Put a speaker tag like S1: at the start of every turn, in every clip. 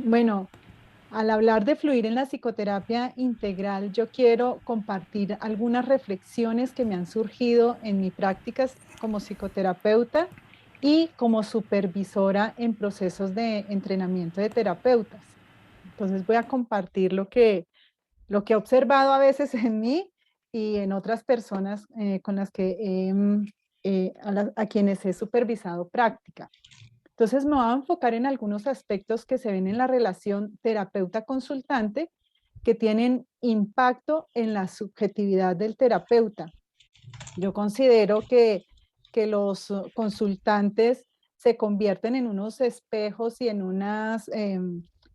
S1: Bueno, al hablar de fluir en la psicoterapia integral, yo quiero compartir algunas reflexiones que me han surgido en mi prácticas como psicoterapeuta y como supervisora en procesos de entrenamiento de terapeutas. Entonces voy a compartir lo que he observado a veces en mí y en otras personas con las que a quienes he supervisado práctica. Entonces me voy a enfocar en algunos aspectos que se ven en la relación terapeuta-consultante que tienen impacto en la subjetividad del terapeuta. Yo considero que los consultantes se convierten en unos espejos y en unas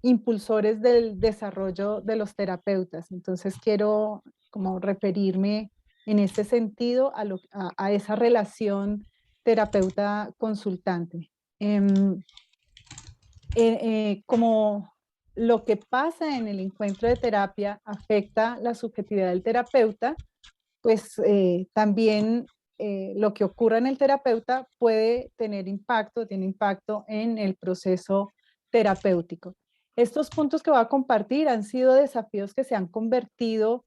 S1: impulsores del desarrollo de los terapeutas. Entonces quiero como referirme en este sentido a esa relación terapeuta-consultante. Em, como lo que pasa en el encuentro de terapia afecta la subjetividad del terapeuta, pues también lo que ocurra en el terapeuta puede tener impacto, tiene impacto en el proceso terapéutico. Estos puntos que voy a compartir han sido desafíos que se han convertido,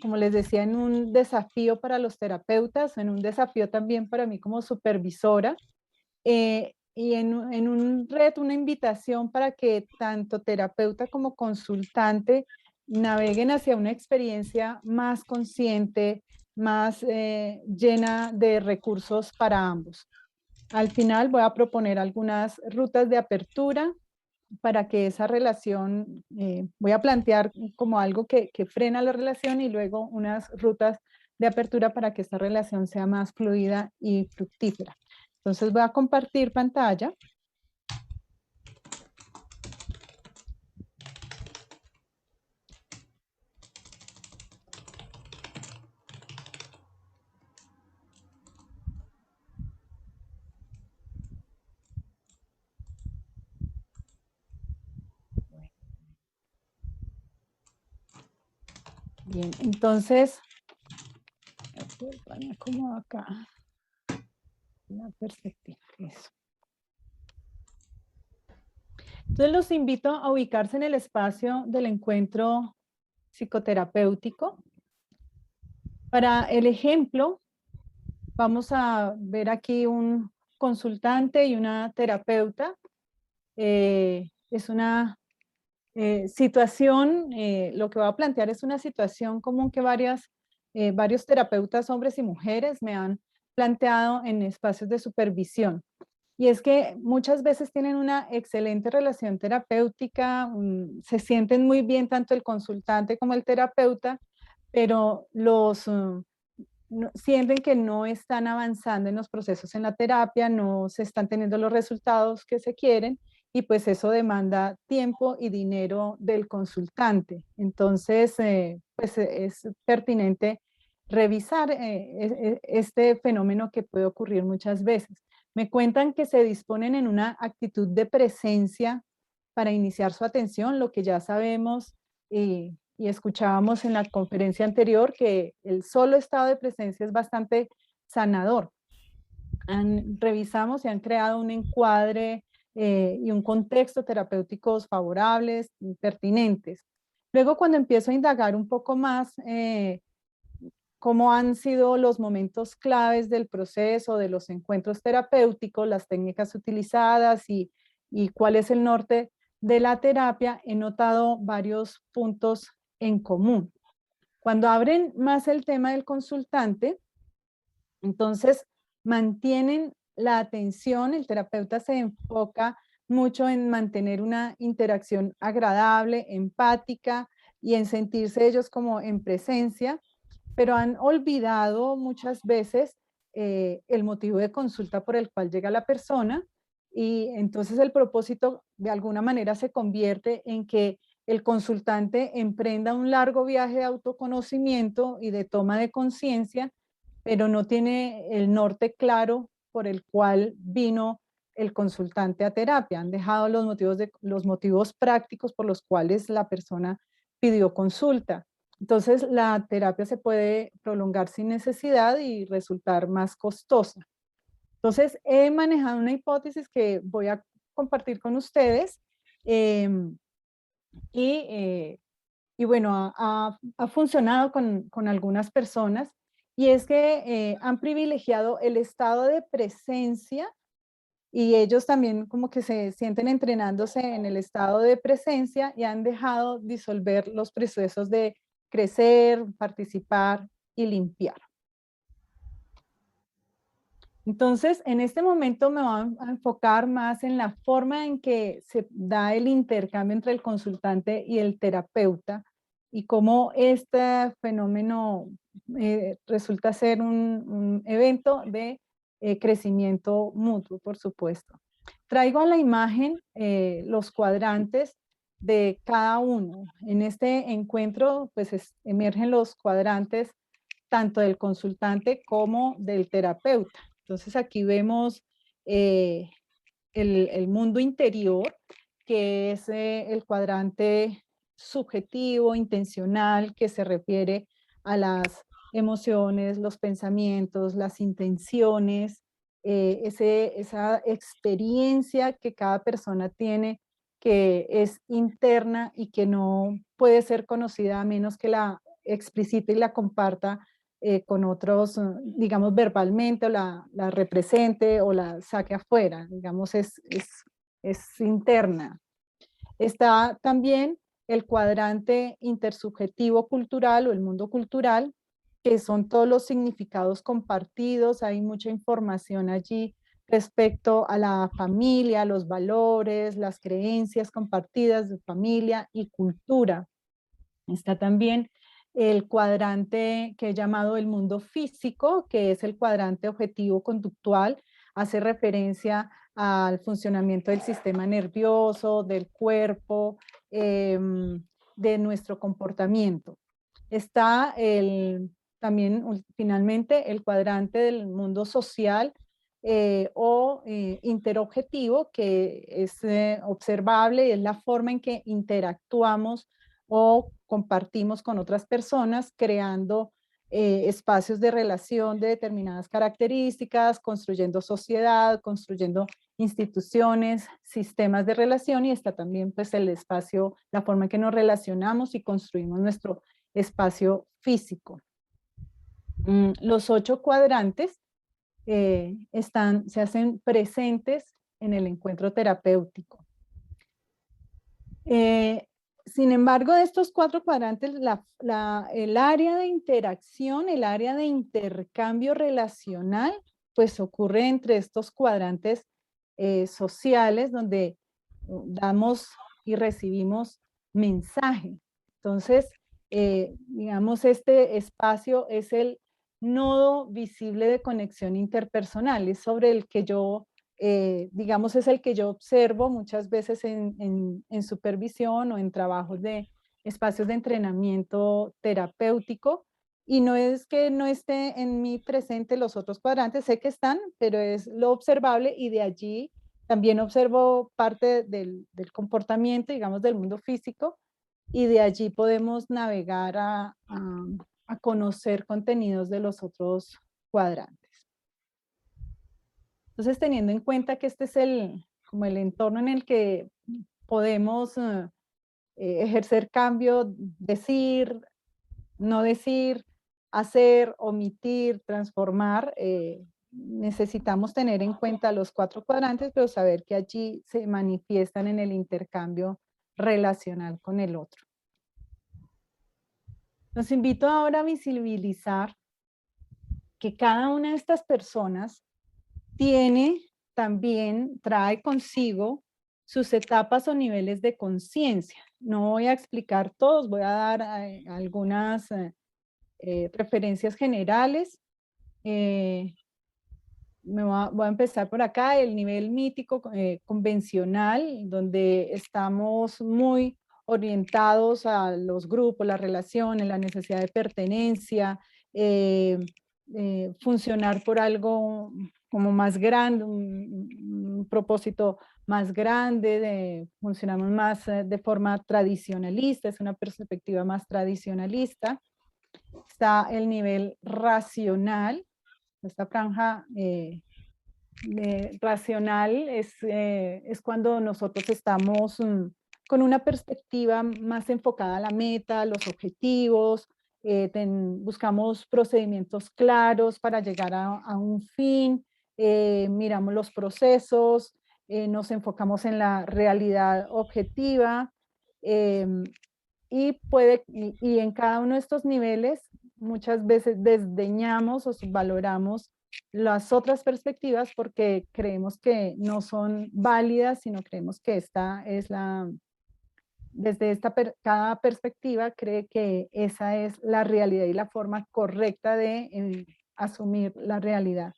S1: como les decía, en un desafío para los terapeutas, en un desafío también para mí como supervisora, y en un reto, una invitación para que tanto terapeuta como consultante naveguen hacia una experiencia más consciente, más llena de recursos para ambos. Al final voy a proponer algunas rutas de apertura para que esa relación, voy a plantear como algo que frena la relación y luego unas rutas de apertura para que esta relación sea más fluida y fructífera. Entonces voy a compartir pantalla. Bien, entonces, como acá, la perspectiva. Eso. Entonces los invito a ubicarse en el espacio del encuentro psicoterapéutico. Para el ejemplo, vamos a ver aquí un consultante y una terapeuta. Es una situación, lo que voy a plantear es una situación común que varios terapeutas, hombres y mujeres, me han planteado en espacios de supervisión. Y es que muchas veces tienen una excelente relación terapéutica, se sienten muy bien tanto el consultante como el terapeuta, pero sienten que no están avanzando en los procesos en la terapia, no se están teniendo los resultados que se quieren y pues eso demanda tiempo y dinero del consultante. Entonces, pues es pertinente revisar este fenómeno que puede ocurrir muchas veces. Me cuentan que se disponen en una actitud de presencia para iniciar su atención, lo que ya sabemos y escuchábamos en la conferencia anterior que el solo estado de presencia es bastante sanador. Revisamos y han creado un encuadre y un contexto terapéuticos favorables y pertinentes. Luego, cuando empiezo a indagar un poco más cómo han sido los momentos claves del proceso, de los encuentros terapéuticos, las técnicas utilizadas y cuál es el norte de la terapia, he notado varios puntos en común. Cuando abren más el tema del consultante, entonces mantienen la atención, el terapeuta se enfoca mucho en mantener una interacción agradable, empática y en sentirse ellos como en presencia, pero han olvidado muchas veces el motivo de consulta por el cual llega la persona y entonces el propósito de alguna manera se convierte en que el consultante emprenda un largo viaje de autoconocimiento y de toma de conciencia, pero no tiene el norte claro por el cual vino el consultante a terapia. Han dejado los motivos prácticos por los cuales la persona pidió consulta. Entonces, la terapia se puede prolongar sin necesidad y resultar más costosa. Entonces, he manejado una hipótesis que voy a compartir con ustedes Em, y, y bueno, ha funcionado con algunas personas, y es que han privilegiado el estado de presencia, y ellos también como que se sienten entrenándose en el estado de presencia y han dejado disolver los procesos de crecer, participar y limpiar. Entonces, en este momento me voy a enfocar más en la forma en que se da el intercambio entre el consultante y el terapeuta y cómo este fenómeno resulta ser un evento de crecimiento mutuo, por supuesto. Traigo a la imagen los cuadrantes de cada uno. En este encuentro, pues emergen los cuadrantes tanto del consultante como del terapeuta. Entonces aquí vemos eh, el mundo interior, que es el cuadrante subjetivo, intencional, que se refiere a las emociones, los pensamientos, las intenciones, esa experiencia que cada persona tiene, que es interna y que no puede ser conocida a menos que la explicite y la comparta con otros, digamos, verbalmente, o la represente o la saque afuera, digamos, es interna. Está también el cuadrante intersubjetivo cultural o el mundo cultural, que son todos los significados compartidos, hay mucha información allí respecto a la familia, los valores, las creencias compartidas de familia y cultura. Está también el cuadrante que he llamado el mundo físico, que es el cuadrante objetivo conductual, hace referencia al funcionamiento del sistema nervioso, del cuerpo, de nuestro comportamiento. Está también finalmente el cuadrante del mundo social interobjetivo, que es observable y es la forma en que interactuamos o compartimos con otras personas, creando espacios de relación de determinadas características, construyendo sociedad, construyendo instituciones, sistemas de relación, y está también pues el espacio, la forma en que nos relacionamos y construimos nuestro espacio físico. Los 8 cuadrantes se hacen presentes en el encuentro terapéutico. Sin embargo, de estos 4 cuadrantes, el área de interacción, el área de intercambio relacional, pues ocurre entre estos cuadrantes sociales, donde damos y recibimos mensaje. Entonces, digamos, este espacio es el nodo visible de conexión interpersonal, es sobre el que yo digamos, es el que yo observo muchas veces en supervisión o en trabajos de espacios de entrenamiento terapéutico. Y no es que no esté en mí presente los otros cuadrantes, sé que están, pero es lo observable, y de allí también observo parte del comportamiento, digamos, del mundo físico, y de allí podemos navegar a conocer contenidos de los otros cuadrantes. Entonces, teniendo en cuenta que este es como el entorno en el que podemos ejercer cambio, decir, no decir, hacer, omitir, transformar, necesitamos tener en cuenta los 4 cuadrantes, pero saber que allí se manifiestan en el intercambio relacional con el otro. Los invito ahora a visibilizar que cada una de estas personas trae consigo sus etapas o niveles de conciencia. No voy a explicar todos, voy a dar algunas referencias generales. Voy a empezar por acá, el nivel mítico convencional, donde estamos muy orientados a los grupos, las relaciones, la necesidad de pertenencia, eh, funcionar por algo como más grande, un propósito más grande, funcionamos más de forma tradicionalista, es una perspectiva más tradicionalista. Está el nivel racional, esta franja racional es cuando nosotros estamos con una perspectiva más enfocada a la meta, a los objetivos, buscamos procedimientos claros para llegar a un fin, miramos los procesos, nos enfocamos en la realidad objetiva, em, y en cada uno de estos niveles muchas veces desdeñamos o subvaloramos las otras perspectivas porque creemos que no son válidas, sino creemos que esta es desde cada perspectiva cree que esa es la realidad y la forma correcta de asumir la realidad.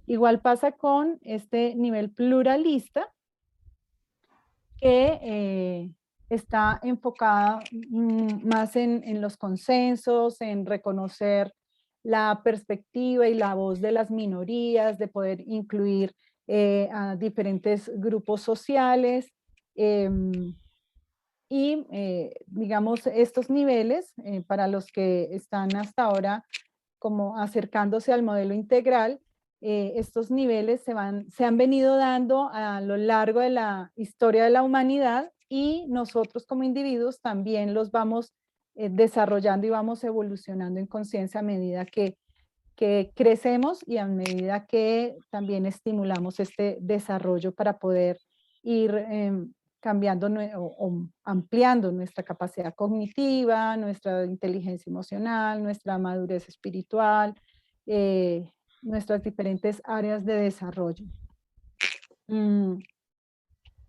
S1: Igual pasa con este nivel pluralista que está enfocada más en los consensos, en reconocer la perspectiva y la voz de las minorías, de poder incluir a diferentes grupos sociales. Digamos, estos niveles, para los que están hasta ahora como acercándose al modelo integral, estos niveles se han venido dando a lo largo de la historia de la humanidad y nosotros como individuos también los vamos desarrollando y vamos evolucionando en conciencia a medida que crecemos y a medida que también estimulamos este desarrollo para poder ir cambiando o ampliando nuestra capacidad cognitiva, nuestra inteligencia emocional, nuestra madurez espiritual, nuestras diferentes áreas de desarrollo.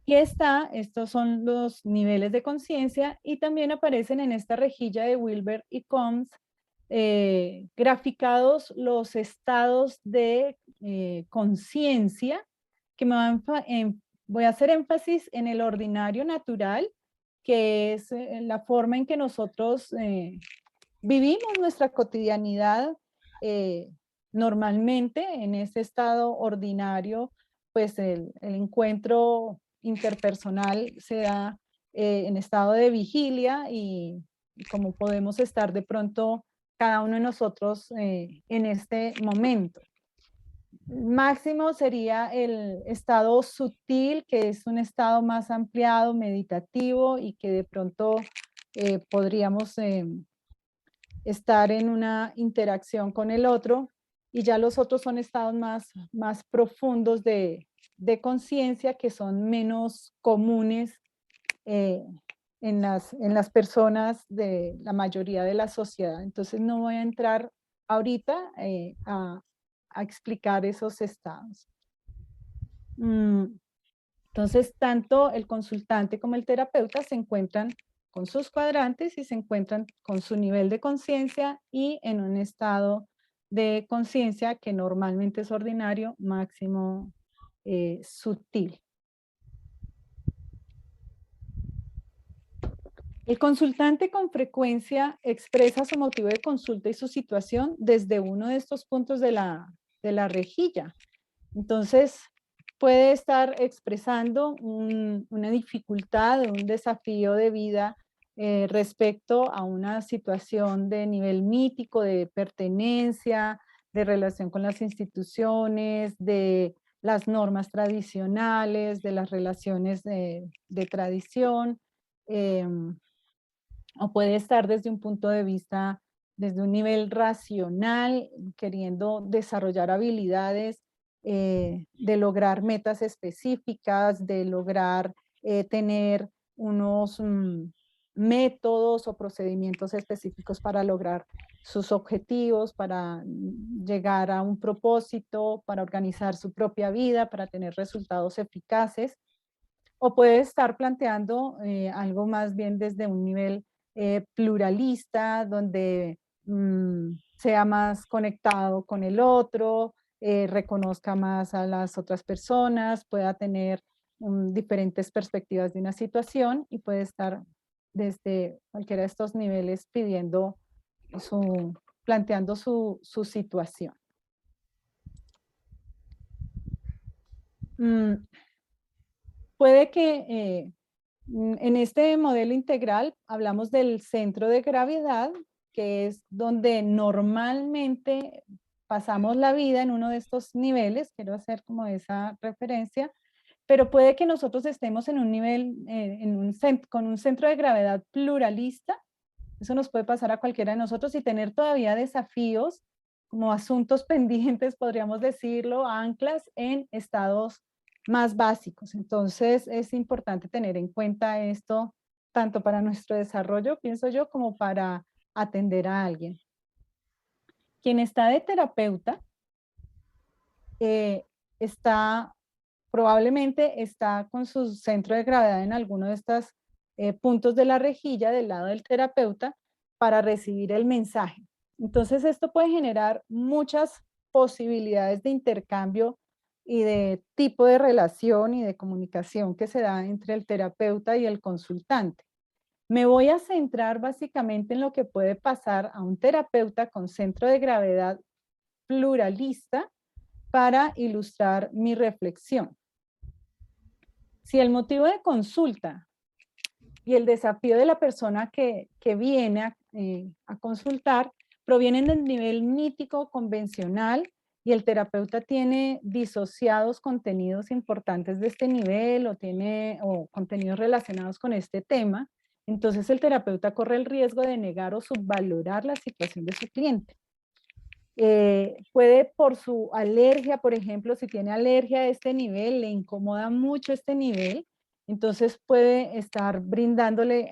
S1: Y estos son los niveles de conciencia y también aparecen en esta rejilla de Wilber y Combs graficados los estados de conciencia que voy a hacer énfasis en el ordinario natural, que es la forma en que nosotros vivimos nuestra cotidianidad normalmente en ese estado ordinario, pues el encuentro interpersonal se da en estado de vigilia y como podemos estar de pronto cada uno de nosotros en este momento. Máximo sería el estado sutil, que es un estado más ampliado, meditativo y que de pronto podríamos estar en una interacción con el otro, y ya los otros son estados más profundos de conciencia que son menos comunes eh, en las personas de la mayoría de la sociedad. Entonces no voy a entrar ahorita a explicar esos estados. Entonces, tanto el consultante como el terapeuta se encuentran con sus cuadrantes y se encuentran con su nivel de conciencia y en un estado de conciencia que normalmente es ordinario, máximo sutil. El consultante con frecuencia expresa su motivo de consulta y su situación desde uno de estos puntos de la rejilla. Entonces, puede estar expresando una dificultad, un desafío de vida respecto a una situación de nivel mítico, de pertenencia, de relación con las instituciones, de las normas tradicionales, de las relaciones de tradición, o puede estar desde un punto de vista, desde un nivel racional, queriendo desarrollar habilidades de lograr metas específicas, de lograr tener unos métodos o procedimientos específicos para lograr sus objetivos, para llegar a un propósito, para organizar su propia vida, para tener resultados eficaces. O puede estar planteando algo más bien desde un nivel pluralista, donde sea más conectado con el otro, reconozca más a las otras personas, pueda tener diferentes perspectivas de una situación y puede estar desde cualquiera de estos niveles planteando su situación. Puede que en este modelo integral hablamos del centro de gravedad, que es donde normalmente pasamos la vida en uno de estos niveles, quiero hacer como esa referencia, pero puede que nosotros estemos en un nivel, con un centro de gravedad pluralista. Eso nos puede pasar a cualquiera de nosotros y tener todavía desafíos como asuntos pendientes, podríamos decirlo, anclas en estados más básicos. Entonces es importante tener en cuenta esto tanto para nuestro desarrollo, pienso yo, como para atender a alguien. Quien está de terapeuta está probablemente está con su centro de gravedad en alguno de estos puntos de la rejilla del lado del terapeuta para recibir el mensaje. Entonces esto puede generar muchas posibilidades de intercambio y de tipo de relación y de comunicación que se da entre el terapeuta y el consultante. Me voy a centrar básicamente en lo que puede pasar a un terapeuta con centro de gravedad pluralista para ilustrar mi reflexión. Si el motivo de consulta y el desafío de la persona que viene a consultar provienen del nivel mítico convencional y el terapeuta tiene disociados contenidos importantes de este nivel o contenidos relacionados con este tema, entonces el terapeuta corre el riesgo de negar o subvalorar la situación de su cliente. Puede por su alergia, por ejemplo, si tiene alergia a este nivel, le incomoda mucho este nivel, entonces puede estar brindándole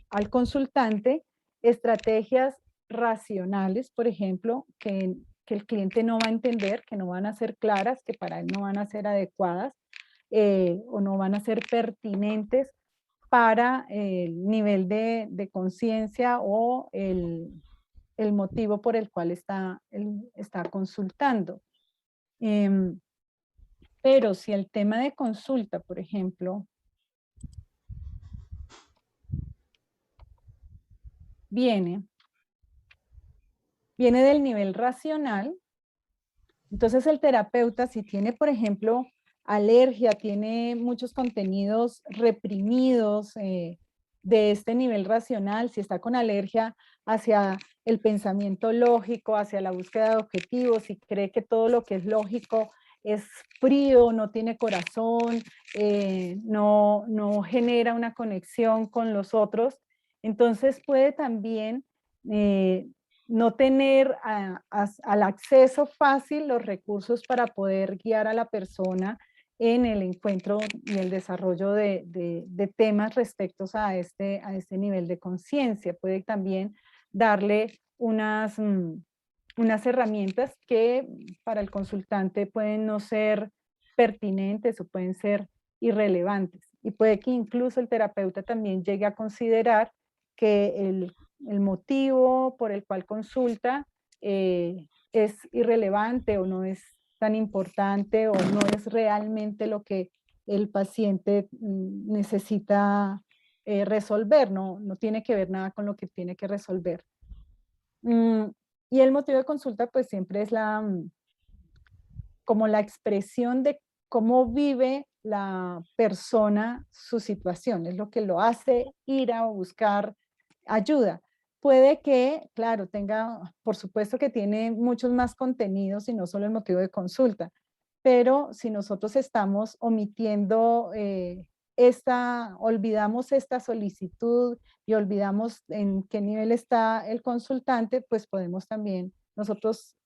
S1: al consultante estrategias racionales, por ejemplo, que el cliente no va a entender, que no van a ser claras, que para él no van a ser adecuadas o no van a ser pertinentes para el nivel de conciencia o el motivo por el cual está consultando. Pero si el tema de consulta, por ejemplo, viene del nivel racional, entonces el terapeuta, si tiene, por ejemplo, alergia, tiene muchos contenidos reprimidos de este nivel racional, si está con alergia hacia el pensamiento lógico, hacia la búsqueda de objetivos, si cree que todo lo que es lógico es frío, no tiene corazón, no genera una conexión con los otros, entonces puede también no tener al acceso fácil los recursos para poder guiar a la persona en el encuentro y el desarrollo de temas respecto a este nivel de conciencia. Puede también darle unas herramientas que para el consultante pueden no ser pertinentes o pueden ser irrelevantes. Y puede que incluso el terapeuta también llegue a considerar que el motivo por el cual consulta es irrelevante o no es tan importante o no es realmente lo que el paciente necesita resolver, no tiene que ver nada con lo que tiene que resolver. Y el motivo de consulta pues siempre es como la expresión de cómo vive la persona su situación, es lo que lo hace ir a buscar ayuda. Puede que, claro, por supuesto que tiene muchos más contenidos y no solo el motivo de consulta, pero si nosotros estamos omitiendo olvidamos esta solicitud y olvidamos en qué nivel está el consultante, pues podemos también nosotros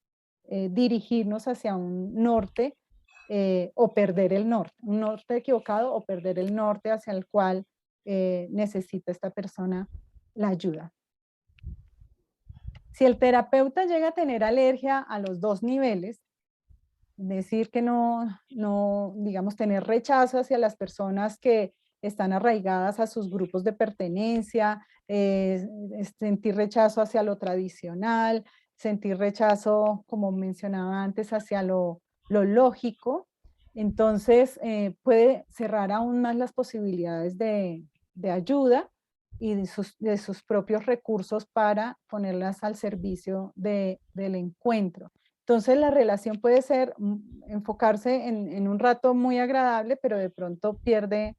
S1: dirigirnos hacia un norte o perder el norte, un norte equivocado o perder el norte hacia el cual necesita esta persona la ayuda. Si el terapeuta llega a tener alergia a los dos niveles, decir que digamos, tener rechazo hacia las personas que están arraigadas a sus grupos de pertenencia, sentir rechazo hacia lo tradicional, sentir rechazo, como mencionaba antes, hacia lo lógico, entonces puede cerrar aún más las posibilidades de ayuda y de sus propios recursos para ponerlas al servicio del encuentro. Entonces la relación puede ser enfocarse en un rato muy agradable, pero de pronto pierde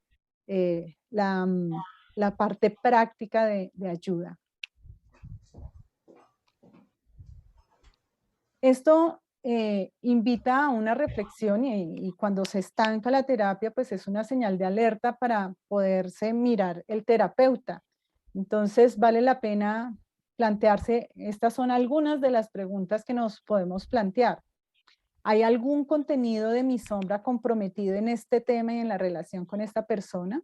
S1: la parte práctica de ayuda. Esto invita a una reflexión y cuando se estanca la terapia, pues es una señal de alerta para poderse mirar el terapeuta. Entonces vale la pena plantearse, estas son algunas de las preguntas que nos podemos plantear. ¿Hay algún contenido de mi sombra comprometido en este tema y en la relación con esta persona?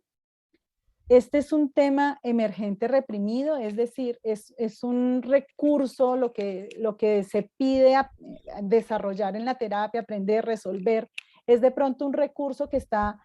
S1: Este es un tema emergente reprimido, es decir, es un recurso lo que se pide a desarrollar en la terapia, aprender, resolver, es de pronto un recurso que está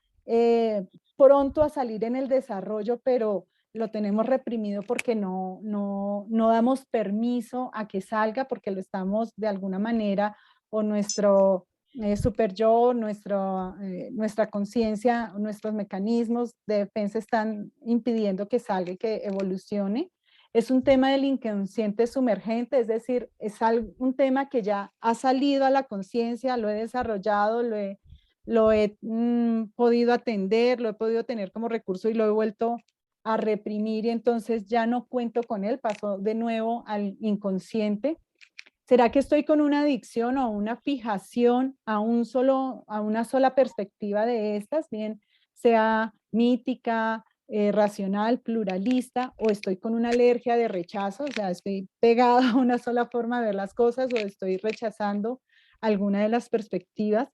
S1: pronto a salir en el desarrollo, pero lo tenemos reprimido porque no damos permiso a que salga, porque lo estamos de alguna manera, o nuestro super yo, nuestra conciencia, nuestros mecanismos de defensa están impidiendo que salga y que evolucione. Es un tema del inconsciente sumergente, es decir, es un tema que ya ha salido a la conciencia, lo he desarrollado, lo he podido atender, lo he podido tener como recurso y lo he vuelto a reprimir y entonces ya no cuento con él, pasó de nuevo al inconsciente. ¿Será que estoy con una adicción o una fijación a una sola perspectiva de estas, bien sea mítica, racional, pluralista, o estoy con una alergia de rechazo, o sea, estoy pegada a una sola forma de ver las cosas o estoy rechazando alguna de las perspectivas?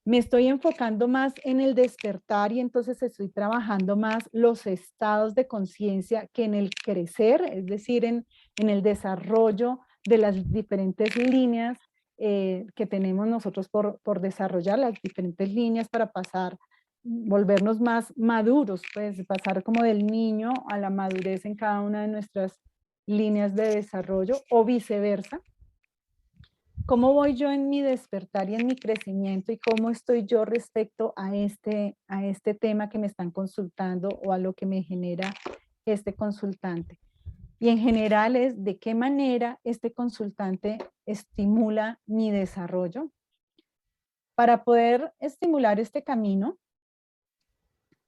S1: Me estoy enfocando más en el despertar y entonces estoy trabajando más los estados de conciencia que en el crecer, es decir, en el desarrollo de las diferentes líneas que tenemos nosotros por desarrollar, las diferentes líneas para pasar, volvernos más maduros, pues pasar como del niño a la madurez en cada una de nuestras líneas de desarrollo o viceversa. ¿Cómo voy yo en mi despertar y en mi crecimiento y cómo estoy yo respecto a este tema que me están consultando o a lo que me genera este consultante? Y en general es de qué manera este consultante estimula mi desarrollo. Para poder estimular este camino,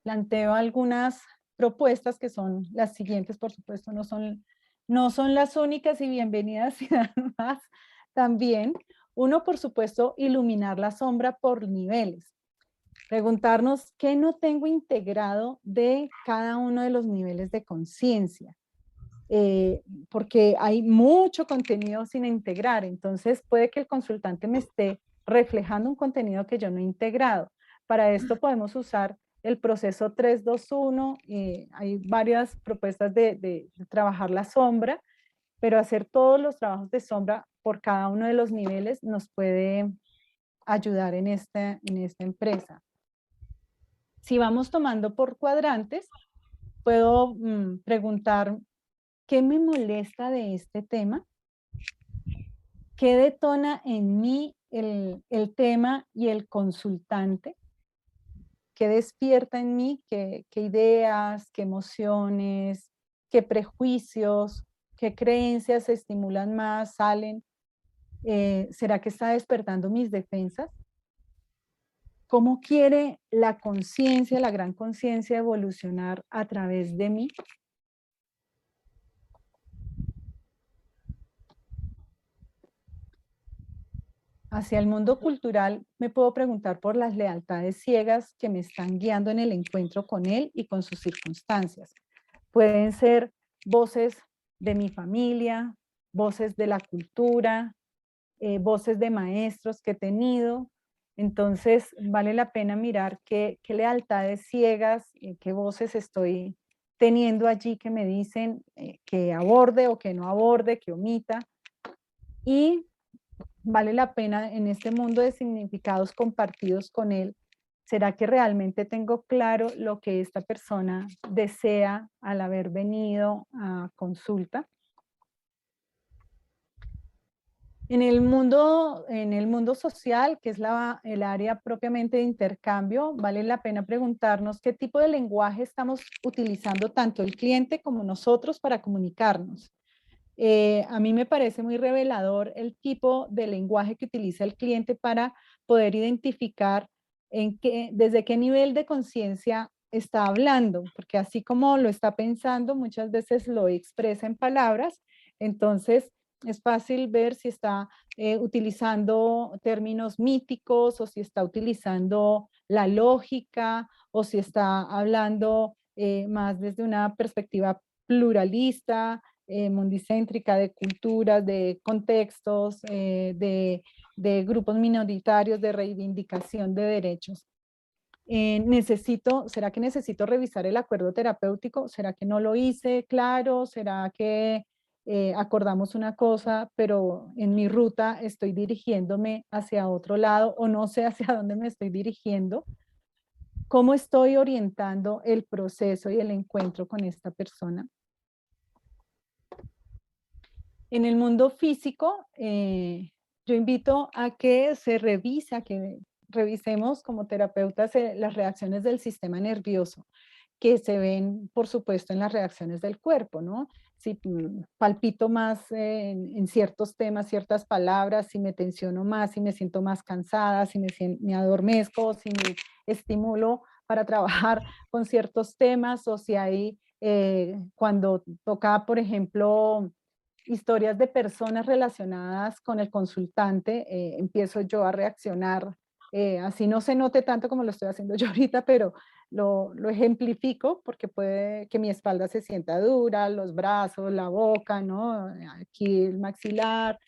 S1: planteo algunas propuestas que son las siguientes, por supuesto, no son las únicas y bienvenidas y más también. Uno, por supuesto, iluminar la sombra por niveles. Preguntarnos qué no tengo integrado de cada uno de los niveles de conciencia. Porque hay mucho contenido sin integrar, entonces puede que el consultante me esté reflejando un contenido que yo no he integrado. Para esto podemos usar el proceso 3-2-1, hay varias propuestas de trabajar la sombra, pero hacer todos los trabajos de sombra por cada uno de los niveles nos puede ayudar en esta empresa. Si vamos tomando por cuadrantes, puedo preguntar, ¿qué me molesta de este tema? ¿Qué detona en mí el tema y el consultante? ¿Qué despierta en mí? ¿Qué ideas, qué emociones, qué prejuicios, qué creencias se estimulan más, salen? ¿Será que está despertando mis defensas? ¿Cómo quiere la conciencia, la gran conciencia evolucionar a través de mí? Hacia el mundo cultural me puedo preguntar por las lealtades ciegas que me están guiando en el encuentro con él y con sus circunstancias. Pueden ser voces de mi familia, voces de la cultura, voces de maestros que he tenido. Entonces vale la pena mirar qué lealtades ciegas, qué voces estoy teniendo allí que me dicen que aborde o que no aborde, que omita. Y vale la pena en este mundo de significados compartidos con él, ¿será que realmente tengo claro lo que esta persona desea al haber venido a consulta? En el mundo social, que es el área propiamente de intercambio, vale la pena preguntarnos qué tipo de lenguaje estamos utilizando tanto el cliente como nosotros para comunicarnos. A mí me parece muy revelador el tipo de lenguaje que utiliza el cliente para poder identificar desde qué nivel de conciencia está hablando, porque así como lo está pensando, muchas veces lo expresa en palabras. Entonces, es fácil ver si está utilizando términos míticos o si está utilizando la lógica o si está hablando más desde una perspectiva pluralista, mundicéntrica, de culturas, de contextos, de grupos minoritarios, de reivindicación de derechos. ¿Será que necesito revisar el acuerdo terapéutico? ¿Será que no lo hice claro? ¿Será que acordamos una cosa, pero en mi ruta estoy dirigiéndome hacia otro lado o no sé hacia dónde me estoy dirigiendo? ¿Cómo estoy orientando el proceso y el encuentro con esta persona? En el mundo físico, yo invito a que se revise, a que revisemos como terapeutas las reacciones del sistema nervioso, que se ven, por supuesto, en las reacciones del cuerpo, ¿no? Si palpito más en ciertos temas, ciertas palabras, si me tensiono más, si me siento más cansada, si me adormezco, si me estimulo para trabajar con ciertos temas, o si hay, cuando toca, por ejemplo, historias de personas relacionadas con el consultante, empiezo yo a reaccionar, así no se note tanto como lo estoy haciendo yo ahorita, pero lo ejemplifico porque puede que mi espalda se sienta dura, los brazos, la boca, ¿no? Aquí el maxilar.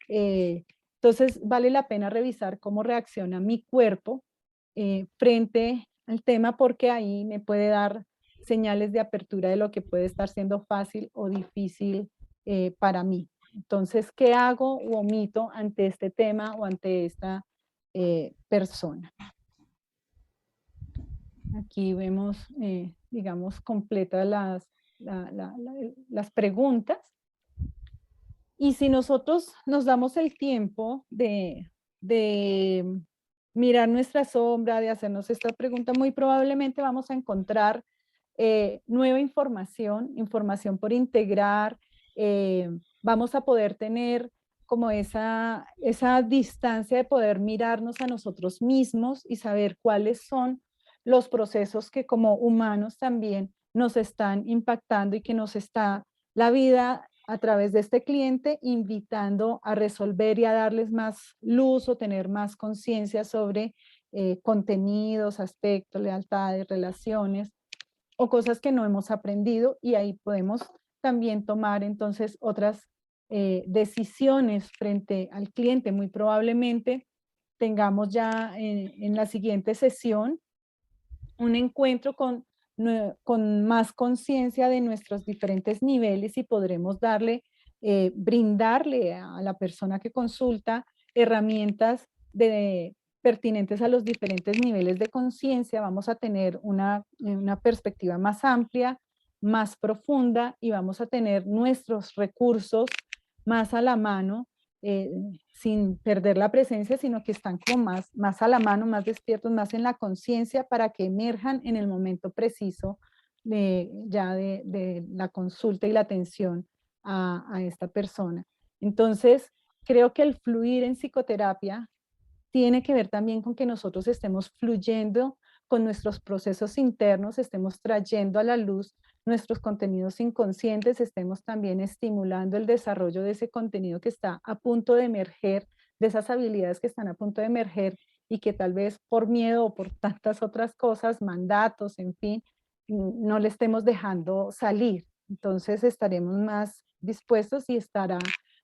S1: Entonces vale la pena revisar cómo reacciona mi cuerpo frente al tema porque ahí me puede dar señales de apertura de lo que puede estar siendo fácil o difícil para mí. Entonces, ¿qué hago o omito ante este tema o ante esta persona? Aquí vemos, digamos, completas las preguntas. Y si nosotros nos damos el tiempo de mirar nuestra sombra, de hacernos esta pregunta, muy probablemente vamos a encontrar nueva información, información por integrar, vamos a poder tener como esa distancia de poder mirarnos a nosotros mismos y saber cuáles son los procesos que como humanos también nos están impactando y que nos está la vida a través de este cliente invitando a resolver y a darles más luz o tener más conciencia sobre contenidos, aspectos, lealtades, relaciones o cosas que no hemos aprendido y ahí podemos también tomar entonces otras decisiones frente al cliente. Muy probablemente tengamos ya en la siguiente sesión un encuentro con más conciencia de nuestros diferentes niveles y podremos brindarle a la persona que consulta herramientas pertinentes a los diferentes niveles de conciencia. Vamos a tener una perspectiva más amplia, más profunda y vamos a tener nuestros recursos más a la mano eh, sin perder la presencia, sino que están como más a la mano, más despiertos, más en la conciencia para que emerjan en el momento preciso de la consulta y la atención a esta persona. Entonces, creo que el fluir en psicoterapia tiene que ver también con que nosotros estemos fluyendo con nuestros procesos internos, estemos trayendo a la luz nuestros contenidos inconscientes, estemos también estimulando el desarrollo de ese contenido que está a punto de emerger, de esas habilidades que están a punto de emerger y que tal vez por miedo o por tantas otras cosas, mandatos, en fin, no le estemos dejando salir. Entonces estaremos más dispuestos y estará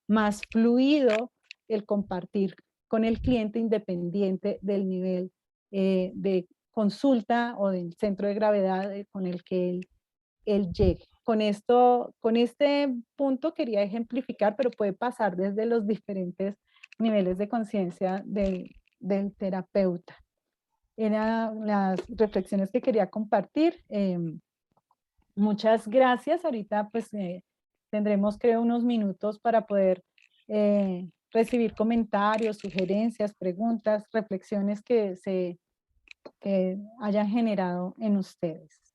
S1: más fluido el compartir con el cliente independiente del nivel de consulta o del centro de gravedad con el que él llegue. Con este punto quería ejemplificar, pero puede pasar desde los diferentes niveles de conciencia del terapeuta. Eran las reflexiones que quería compartir. Muchas gracias. Ahorita pues tendremos creo unos minutos para poder recibir comentarios, sugerencias, preguntas, reflexiones que hayan generado en ustedes.